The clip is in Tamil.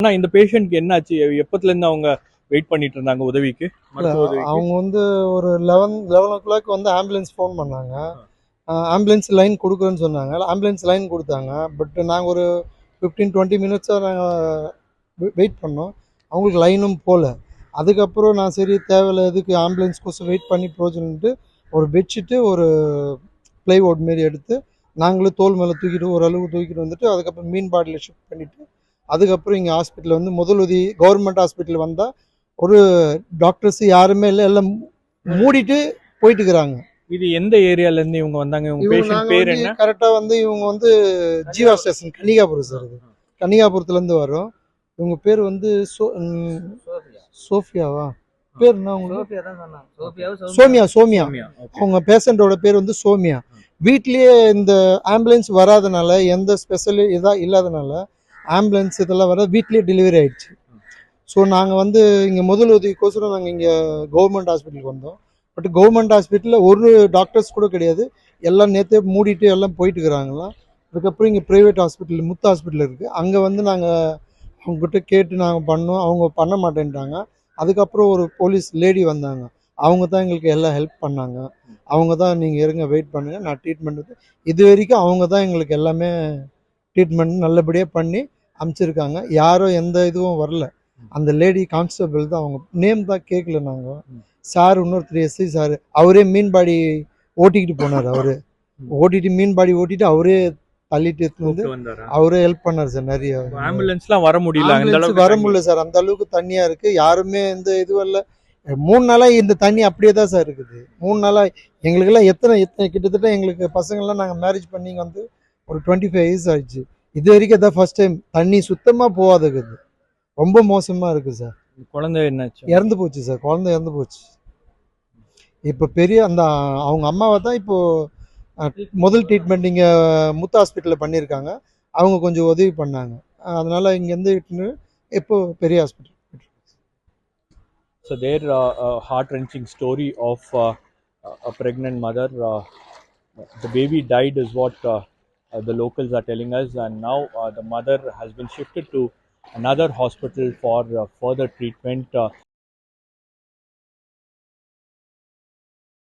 ஆனா இந்த பேஷண்ட்க்கு என்னாச்சு? எப்பத்துல இருந்து அவங்க வெயிட் பண்ணிட்டு இருந்தாங்க உதவிக்கு? மருத்துவ உதவிக்கு? அவங்க வந்து ஒரு 11 வந்து ஆம்புலன்ஸ் ஃபோன் பண்ணாங்க. ஆம்புலன்ஸ் லைன் குடுக்குறேன்னு சொன்னாங்க. ஆம்புலன்ஸ் லைன் குடுத்தாங்க. பட் நாங்க ஒரு 15, 20 மினிட்ஸா நாங்க வெயிட் பண்ணோம். அவங்களுக்கு லைனும் போல. அதுக்கப்புறம் நான் சரி தேவையில்ல எதுக்கு ஆம்புலன்ஸ்க்கோசரம் வெயிட் பண்ணி பிரயோஜனம்ன்ட்டு ஒரு பெட்ஷீட்டு, ஒரு ப்ளைவுட் மாரி எடுத்து நாங்களும் தோள் மேல தூக்கிட்டு ஓரளவுக்கு தூக்கிட்டு வந்துட்டு, அதுக்கப்புறம் மீன் பாடியில ஷிஃப்ட் பண்ணிட்டு, அதுக்கப்புறம் இங்க ஹாஸ்பிட்டல் வந்து முதலுதவி கவர்மெண்ட் ஹாஸ்பிட்டல் வந்தா, ஒரு டாக்டர்ஸ் யாருமே இல்ல. எல்லாம் மூடிட்டு போயிட்டுருக்காங்க. இது எந்த ஏரியால இருந்து இவங்க வந்தாங்க? இவங்க பேஷண்ட் நாங்க பேர் வந்து என்ன? கரெக்டா வந்து இவங்க வந்து ஜீவா ஸ்டேஷன் கன்னிகாபுரம் சார் இது. கன்னிகாபுரத்துலேருந்து வரோம். இவங்க பேர் வந்து சோஃபியாவா? பேர் என்ன உங்களுக்கு? சோமியா. சோமியா. ஓகே. அவங்க பேஷண்டோட பேர் வந்து சோமியா. வீட்லயே இந்த ஆம்புலன்ஸ் வராதனால, எந்த ஸ்பெஷல் இதா இல்லாதனால, ஆம்புலன்ஸ் இதெல்லாம் வர வீட்லயே டெலிவரி ஆயிடுச்சு. ஸோ நாங்கள் வந்து இங்கே முதல் உதவிக்கோசரம் நாங்கள் இங்கே கவர்மெண்ட் ஹாஸ்பிட்டலுக்கு வந்தோம். பட் கவர்மெண்ட் ஹாஸ்பிட்டலில் ஒரு டாக்டர்ஸ் கூட கிடையாது. எல்லாம் நேற்றே மூடிட்டு எல்லாம் போயிட்டு இருக்கிறாங்களாம். அதுக்கப்புறம் இங்கே ப்ரைவேட் ஹாஸ்பிட்டல் முத்து ஹாஸ்பிட்டல் இருக்குது. அங்கே வந்து நாங்கள் அவங்ககிட்ட கேட்டு நாங்கள் பண்ணோம். அவங்க பண்ண மாட்டேன்ட்டாங்க. அதுக்கப்புறம் ஒரு போலீஸ் லேடி வந்தாங்க. அவங்க தான் எங்களுக்கு எல்லாம் ஹெல்ப் பண்ணாங்க. அவங்க தான் நீங்கள் இருங்க வெயிட் பண்ணுங்கள் நான் ட்ரீட்மெண்ட் இது வரைக்கும் அவங்க தான் எங்களுக்கு எல்லாமே ட்ரீட்மெண்ட் நல்லபடியாக பண்ணி அமுச்சிருக்காங்க. யாரும் எந்த இதுவும் வரல. அந்த லேடி கான்ஸ்டபிள் தான். அவங்க நேம் தான் கேட்கல. நாங்கள் சார் இன்னொருத்தர் எஸ்ஐ சார் அவரே மீன்பாடி ஓட்டிக்கிட்டு போனார். அவரு ஓட்டிட்டு மீன்பாடி ஓட்டிட்டு அவரே தள்ளிட்டு வந்து அவரே ஹெல்ப் பண்ணார் சார். நிறைய ஆம்புலன்ஸ்லாம் வர முடியல, அந்த அளவுக்கு வர முடியல சார். அந்த அளவுக்கு தண்ணியா இருக்கு. யாருமே எந்த இதுவும் இல்லை. 3 நாளா இந்த தண்ணி அப்படியே தான் சார் இருக்குது. 3 நாளா எங்களுக்கெல்லாம் எத்தனை கிட்டத்தட்ட எங்களுக்கு பசங்கள்லாம் நாங்கள் மேரேஜ் பண்ணி வந்து ஒரு 25 இயர்ஸ் ஆயிடுச்சு. இது வரைக்கும் தான் ஃபர்ஸ்ட் டைம் தண்ணி சுத்தமாக போகாதுக்குது. ரொம்ப மோசமா இருக்கு சார். குழந்தை என்னாச்சு? இறந்து போச்சு சார். குழந்தை இறந்து போச்சு. இப்போ பெரிய அந்த அவங்க அம்மாவை தான் இப்போ முதல் ட்ரீட்மெண்ட் இங்கே முத்து ஹாஸ்பிட்டலில் பண்ணியிருக்காங்க. அவங்க கொஞ்சம் உதவி பண்ணாங்க. அதனால இங்கேருந்து இப்போ பெரிய hospital. So their heart-wrenching story of a pregnant mother. The baby died is what the locals are telling us, and now the mother has been shifted to another hospital for further treatment.